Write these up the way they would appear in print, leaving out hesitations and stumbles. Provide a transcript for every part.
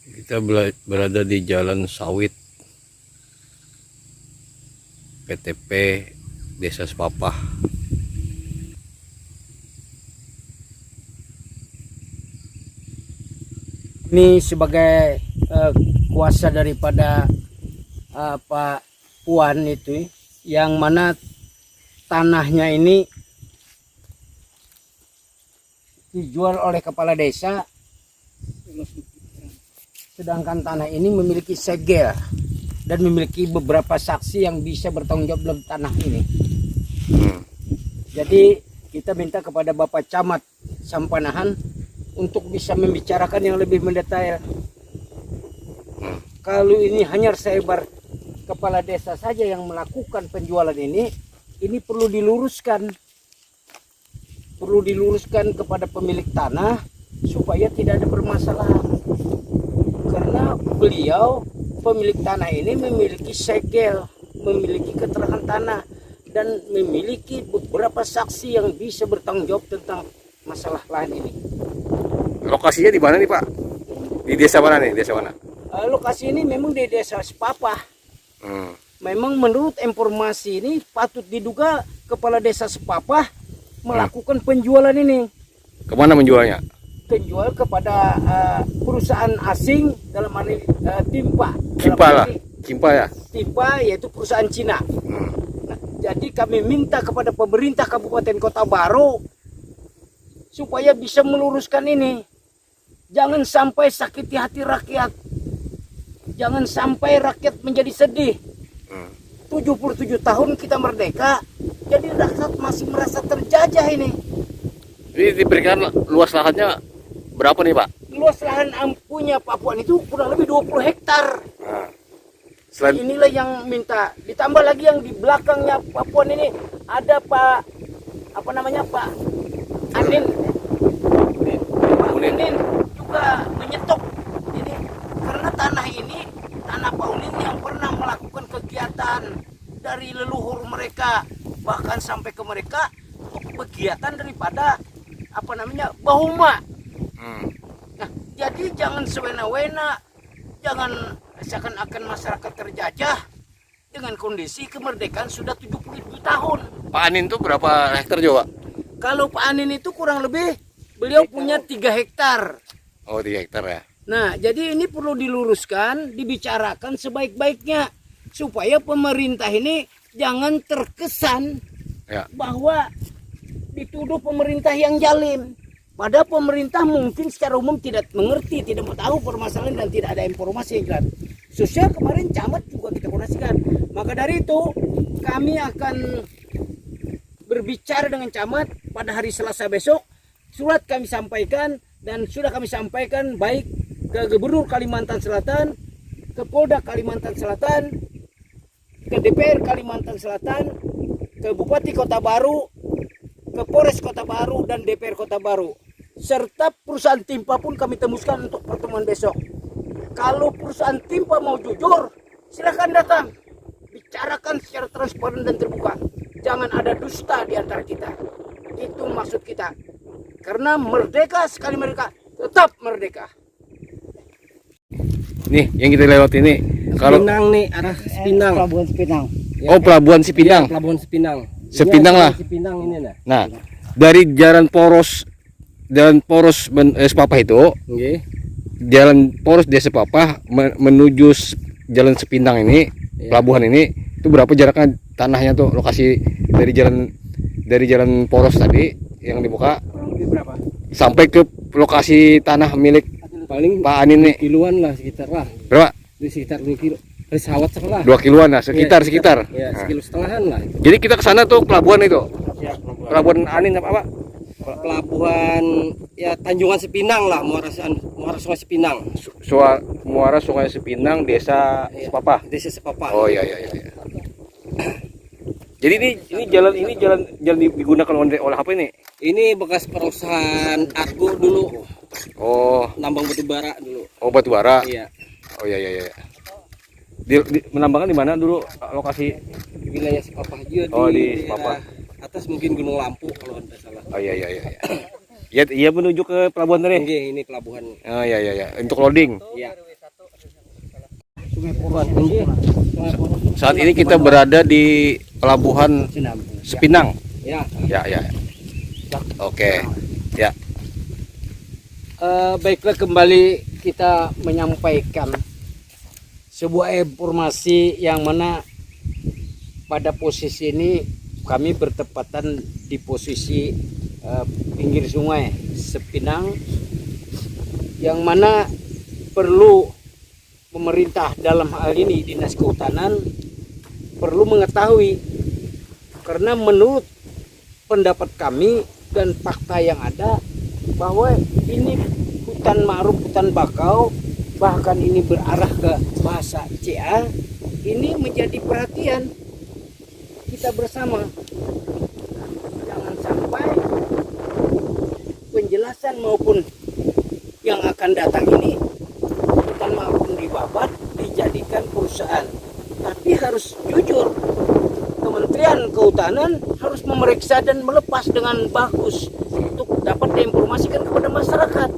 Kita berada di Jalan Sawit, PTP Desa Sepapah. Ini sebagai kuasa daripada Pak Puan itu, yang mana tanahnya ini dijual oleh kepala desa, sedangkan tanah ini memiliki segel dan memiliki beberapa saksi yang bisa bertanggung jawab dalam tanah ini. Jadi kita minta kepada Bapak Camat Sampanahan untuk bisa membicarakan yang lebih mendetail. Kalau ini hanya sebar kepala desa saja yang melakukan penjualan ini perlu diluruskan. Perlu diluruskan kepada pemilik tanah supaya tidak ada permasalahan. Karena beliau pemilik tanah ini memiliki segel, memiliki keterangan tanah, dan memiliki beberapa saksi yang bisa bertanggung jawab tentang masalah lahan ini. Lokasinya di mana nih Pak? Di desa mana nih? Desa mana? Lokasi ini memang di Desa Sepapah. Memang menurut informasi ini patut diduga kepala Desa Sepapah melakukan penjualan ini. Kemana menjualnya? Penjual kepada perusahaan asing, dalam hal ini Timpa. Kimpa lah. Kimpa ya? Timpa yaitu perusahaan Cina. Nah, jadi kami minta kepada pemerintah Kabupaten Kota Baru supaya bisa meluruskan ini. Jangan sampai sakiti hati rakyat. Jangan sampai rakyat menjadi sedih. 77 tahun kita merdeka, jadi rakyat masih merasa terjajah ini. Ini diberikan luas lahannya berapa nih Pak? Luas lahan punya Pak Puan itu kurang lebih 20 hektar. Selain Inilah yang minta. Ditambah lagi yang di belakangnya Pak Puan ini ada Pak Anin. Pak Anin juga menyetop ini karena tanah Pak Unin yang pernah melakukan kegiatan dari leluhur mereka, bahkan sampai ke mereka untuk kegiatan daripada Bahuma. Nah, jadi jangan sewena-wena, jangan seakan-akan masyarakat terjajah dengan kondisi kemerdekaan sudah 77 tahun. Pak Anin itu berapa hektar coba? Kalau Pak Anin itu kurang lebih beliau punya 3 hektar. Oh 3 hektar ya. Nah, jadi ini perlu diluruskan, dibicarakan sebaik-baiknya supaya pemerintah ini jangan terkesan bahwa dituduh pemerintah yang zalim. Padahal pemerintah mungkin secara umum tidak mengerti, tidak mau tahu permasalahan dan tidak ada informasi yang jelas. Sosial kemarin camat juga kita koordinasikan. Maka dari itu kami akan berbicara dengan camat pada hari Selasa besok. Surat kami sampaikan dan sudah kami sampaikan baik ke Gubernur Kalimantan Selatan, ke Polda Kalimantan Selatan, ke DPR Kalimantan Selatan, ke Bupati Kota Baru, ke Polres Kota Baru dan DPR Kota Baru, serta perusahaan Timpa pun kami tembuskan untuk pertemuan besok. Kalau perusahaan Timpa mau jujur, silakan datang, bicarakan secara transparan dan terbuka. Jangan ada dusta di antara kita. Itu maksud kita. Karena merdeka sekali merdeka, tetap merdeka. Nih yang kita lewat ini kalau Sepinang nih, arah Sepinang. Pelabuhan Sepinang. oh pelabuhan Sepinang. Ya, pelabuhan Sepinang. Sepinang lah. Sepinang ini nah. Nah, dari jalan poros Sepapah itu, jalan poros Desa Sepapah menuju jalan Sepinang ini, pelabuhan ini, itu berapa jaraknya tanahnya tuh, lokasi dari jalan poros tadi yang dibuka Berapa? sampai ke lokasi tanah milik Paling Pak Anin nih. kiloan lah sekitar lah. Berapa? Di sekitar 2 kilo. Dari sawat sekolah. 2 kiloan lah, sekitar. Ya, sekilo setengahan lah. Jadi kita ke sana tuh pelabuhan itu. Ya, Pelabuhan Anin apa? pelabuhan ya Tanjungan Sepinang lah, muara Sungai Sepinang. Muara Sungai Sepinang, Desa Sepapah. Desa Sepapah. Oh iya. Jadi ini jalan digunakan oleh apa ini? Ini bekas perusahaan Argo dulu. Oh, Nambang batu bara dulu. oh batu bara. Iya. Oh iya. Menambangkan di mana dulu lokasi? Di wilayah Sepapah juga. Oh di Sepapah. Atas mungkin Gunung Lampu kalau tidak salah. Oh iya. Iya menuju ke pelabuhan tadi. Ini pelabuhan. Oh iya. Untuk loading. Iya. Sungai Poros. Saat ini kita berada di pelabuhan Sepinang. Ya. Ya, ya. Oke. Ya. Baiklah, kembali kita menyampaikan sebuah informasi yang mana pada posisi ini kami bertepatan di posisi pinggir sungai Sepinang, yang mana perlu pemerintah, dalam hal ini Dinas Kehutanan, perlu mengetahui, karena menurut pendapat kami dan fakta yang ada bahwa ini hutan mangrove, hutan bakau, bahkan ini berarah ke bahasa CA, ini menjadi perhatian kita bersama. Jangan sampai penjelasan maupun yang akan datang ini hutan mangrove dibabat dijadikan perusahaan, tapi harus jujur. Kementerian Kehutanan harus memeriksa dan melepas dengan bagus untuk dapat diinformasikan kepada masyarakat.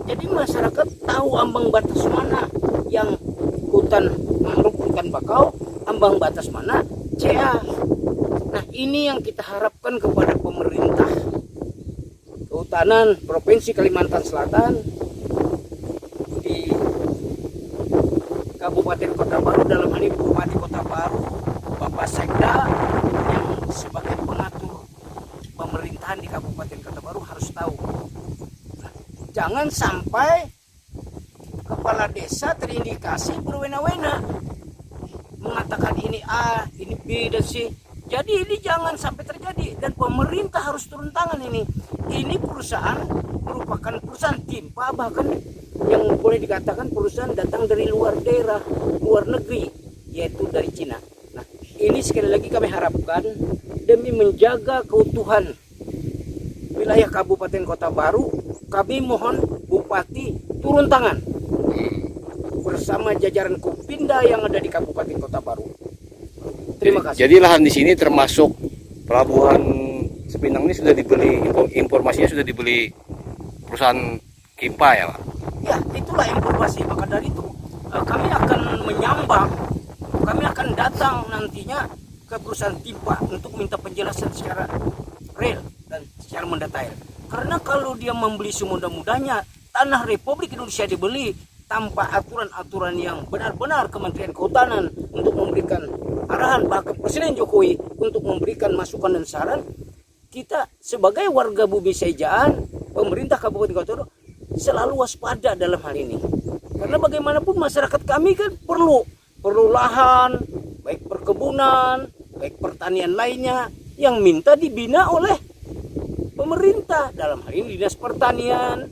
Jadi masyarakat tahu ambang batas mana yang hutan mangrove, hutan bakau, ambang batas mana CA. Nah, ini yang kita harapkan kepada pemerintah Kehutanan Provinsi Kalimantan Selatan di Kabupaten Kota Baru, dalam hal ini Bupati Kota Baru, Bapak Sekda, yang sebagai pengatur pemerintahan di Kabupaten Kota Baru harus tahu. Jangan sampai kepala desa terindikasi berwena-wena mengatakan ini A, ini B dan C. Jadi ini jangan sampai terjadi, dan pemerintah harus turun tangan ini. Ini perusahaan merupakan perusahaan timpa, bahkan yang boleh dikatakan perusahaan datang dari luar daerah, luar negeri, yaitu dari Cina. Nah, ini sekali lagi kami harapkan demi menjaga keutuhan wilayah Kabupaten Kota Baru, kami mohon Bupati turun tangan bersama jajaran Kopinda yang ada di Kabupaten Kota Baru. Terima kasih. Jadi lahan di sini termasuk pelabuhan Sepinang ini sudah dibeli, informasinya sudah dibeli perusahaan Kimpa ya, Pak? Ya, itulah informasi. Maka dari itu kami akan menyambang, kami akan datang nantinya ke perusahaan Timpa untuk minta penjelasan secara real dan secara mendetail. Karena kalau dia membeli semudah-mudahnya, tanah Republik Indonesia dibeli tanpa aturan-aturan yang benar-benar Kementerian Kehutanan untuk memberikan arahan, bahkan Presiden Jokowi untuk memberikan masukan dan saran, kita sebagai warga Bumi Sejaan, pemerintah Kabupaten Kota Baru selalu waspada dalam hal ini. Karena bagaimanapun masyarakat kami kan perlu lahan, baik perkebunan, baik pertanian lainnya yang minta dibina oleh pemerintah, dalam hal ini Dinas Pertanian,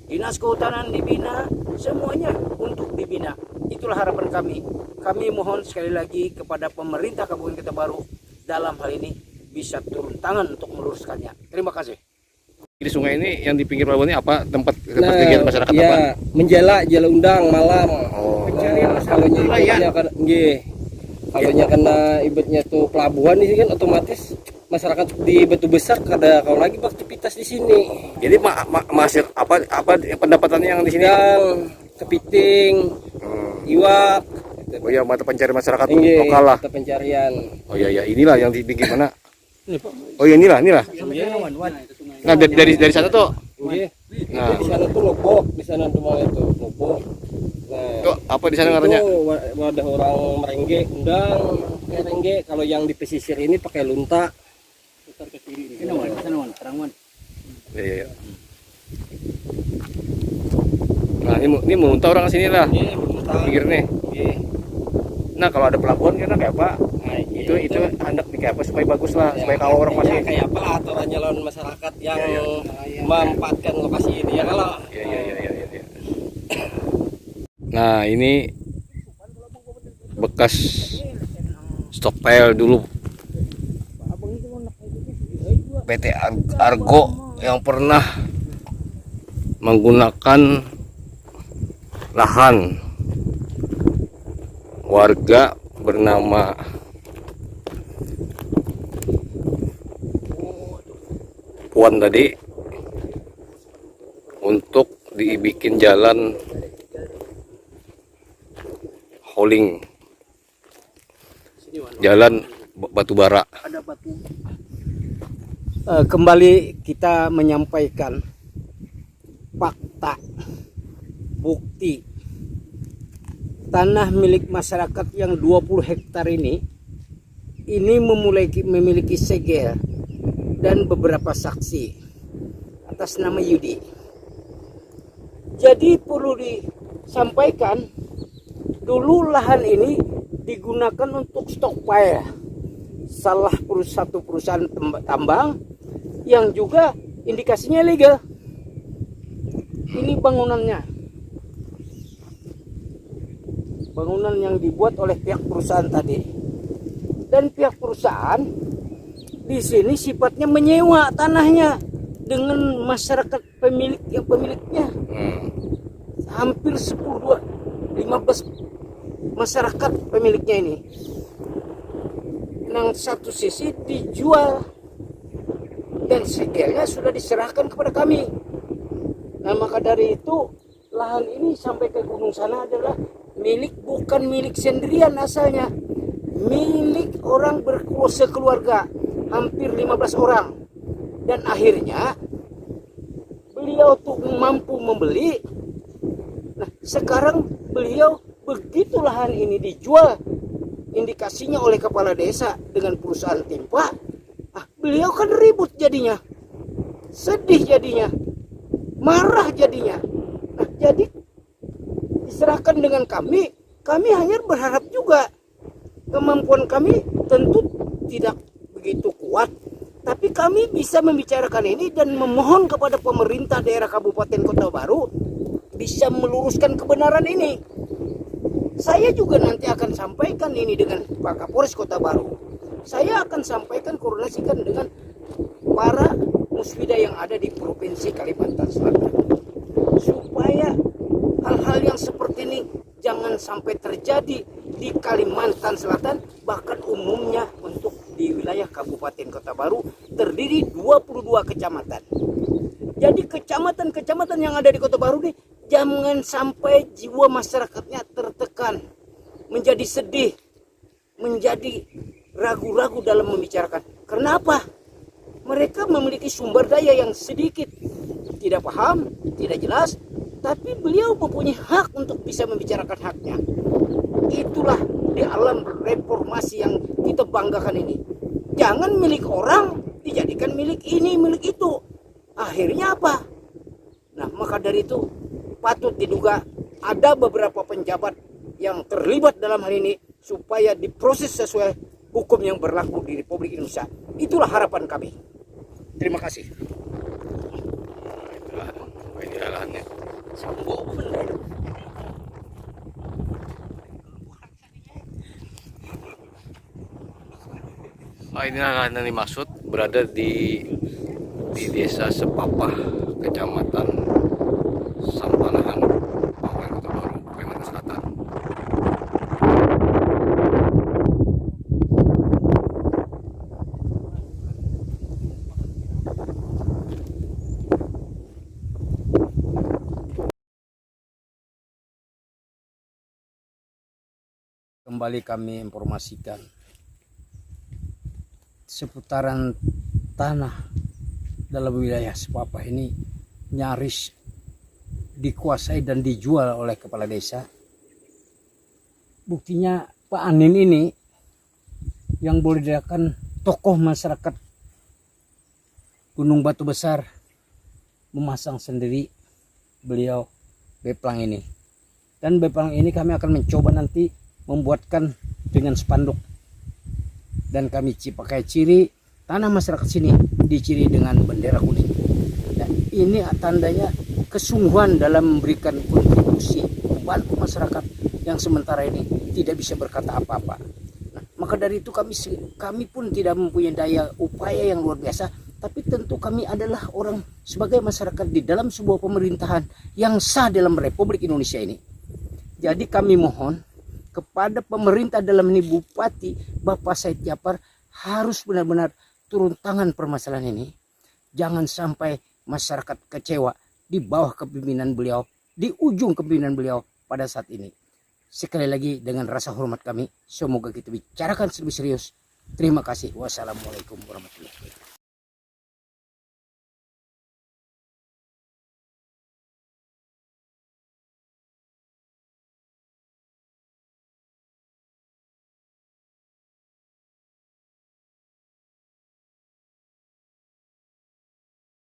Dinas Kehutanan dibina, semuanya untuk dibina. Itulah harapan kami. Kami mohon sekali lagi kepada pemerintah Kabupaten Kota Baru dalam hal ini bisa turun tangan untuk meluruskannya. Terima kasih. Di sungai ini yang di pinggir pelabuhan ini apa tempat kegiatan masyarakat ya, apa? Jala undang malam. Oh. Kalau Ibetnya kan kalau kena ibetnya tuh pelabuhan ini kan otomatis masyarakat di Batu Besar kada kalau lagi beraktivitas di sini. Jadi masih apa pendapatannya yang di sini? Yang kepiting, iwak. Oh ya, mata pencarian masyarakat Nggih, lokal lah. mata pencarian. Oh ya, inilah yang di pinggir mana? Oh ya, inilah. Nah, dari sana tuh. Nggih. Nah, Di sana tuh lobok, di sana rumah itu lobok. Nah, itu apa di sana ngarannya? itu wadah orang merengge, undang pakai rengge. Kalau yang di pesisir ini pakai lunta. Putar ke kiri. Iya. Nah, ini melunta orang sini lah. Iya, lunta. Pinggir nih. Nggih. Nah, kalau ada pelabuhan kena kayak apa? Nah, Itu hendak kayak apa supaya bagus lah, supaya kalau orang masih kayak apa lah aturannya lawan masyarakat yang Iya. memanfaatkan lokasi ini ya kalau. Iya. Nah, ini bekas stockpile dulu PT Argo yang pernah menggunakan lahan warga bernama Puan tadi untuk dibikin jalan Oling, Sini, Wan. Jalan Batubara. Ada batu. Kembali kita menyampaikan fakta, bukti tanah milik masyarakat yang 20 hektar ini memiliki segel dan beberapa saksi atas nama Yudi. Jadi perlu disampaikan dulu lahan ini digunakan untuk stockpile salah satu perusahaan tambang yang juga indikasinya ilegal. Ini bangunannya, bangunan yang dibuat oleh pihak perusahaan tadi, dan pihak perusahaan di sini sifatnya menyewa tanahnya dengan masyarakat pemiliknya. Hampir 15 masyarakat pemiliknya ini. Yang satu sisi dijual dan segelnya sudah diserahkan kepada kami. Nah, maka dari itu lahan ini sampai ke gunung sana adalah bukan milik sendirian asalnya, milik orang sekeluarga, hampir 15 orang. Dan akhirnya beliau tuh mampu membeli. Nah, sekarang beliau begitu lahan ini dijual indikasinya oleh kepala desa dengan perusahaan timpa, beliau kan ribut jadinya, sedih jadinya, marah jadinya. Nah, jadi diserahkan dengan kami hanya berharap juga. Kemampuan kami tentu tidak begitu kuat, tapi kami bisa membicarakan ini dan memohon kepada pemerintah daerah Kabupaten Kota Baru bisa meluruskan kebenaran ini. Saya juga nanti akan sampaikan ini dengan Pak Kapolres Kota Baru. Saya akan sampaikan, koordinasikan dengan para musbida yang ada di Provinsi Kalimantan Selatan, supaya hal-hal yang seperti ini jangan sampai terjadi di Kalimantan Selatan, bahkan umumnya untuk di wilayah Kabupaten Kota Baru terdiri 22 kecamatan. Jadi kecamatan-kecamatan yang ada di Kota Baru nih, jangan sampai jiwa masyarakatnya tertekan, menjadi sedih, menjadi ragu-ragu dalam membicarakan. Kenapa? Mereka memiliki sumber daya yang sedikit, tidak paham, tidak jelas, tapi beliau mempunyai hak untuk bisa membicarakan haknya. Itulah di alam reformasi yang kita banggakan ini. Jangan milik orang dijadikan milik ini, milik itu. Akhirnya apa? Nah, maka dari itu patut diduga ada beberapa penjabat yang terlibat dalam hal ini supaya diproses sesuai hukum yang berlaku di Republik Indonesia. Itulah harapan kami. Terima kasih. Ini lahannya. Ini lahan yang dimaksud berada di desa Sepapah, kecamatan Sampanahan, Kabupaten Kota Baru, Kalimantan Selatan. Kembali kami informasikan seputaran tanah dalam wilayah Sepapah ini nyaris dikuasai dan dijual oleh kepala desa. Buktinya Pak Anin ini yang boleh dikatakan tokoh masyarakat Gunung Batu Besar memasang sendiri beliau beplang ini. Dan beplang ini kami akan mencoba nanti membuatkan dengan spanduk. Dan kami pakai ciri tanah masyarakat sini diciri dengan bendera kuning. Dan ini tandanya kesungguhan dalam memberikan kontribusi membantu masyarakat yang sementara ini tidak bisa berkata apa-apa. Nah, maka dari itu kami pun tidak mempunyai daya upaya yang luar biasa, tapi tentu kami adalah orang sebagai masyarakat di dalam sebuah pemerintahan yang sah dalam Republik Indonesia ini. Jadi kami mohon kepada pemerintah dalam ini Bupati Bapak Said Japar harus benar-benar turun tangan permasalahan ini. Jangan sampai masyarakat kecewa di bawah kepemimpinan beliau, di ujung kepemimpinan beliau pada saat ini. sekali lagi dengan rasa hormat kami, semoga kita bicarakan lebih serius. Terima kasih. Wassalamualaikum warahmatullahi wabarakatuh.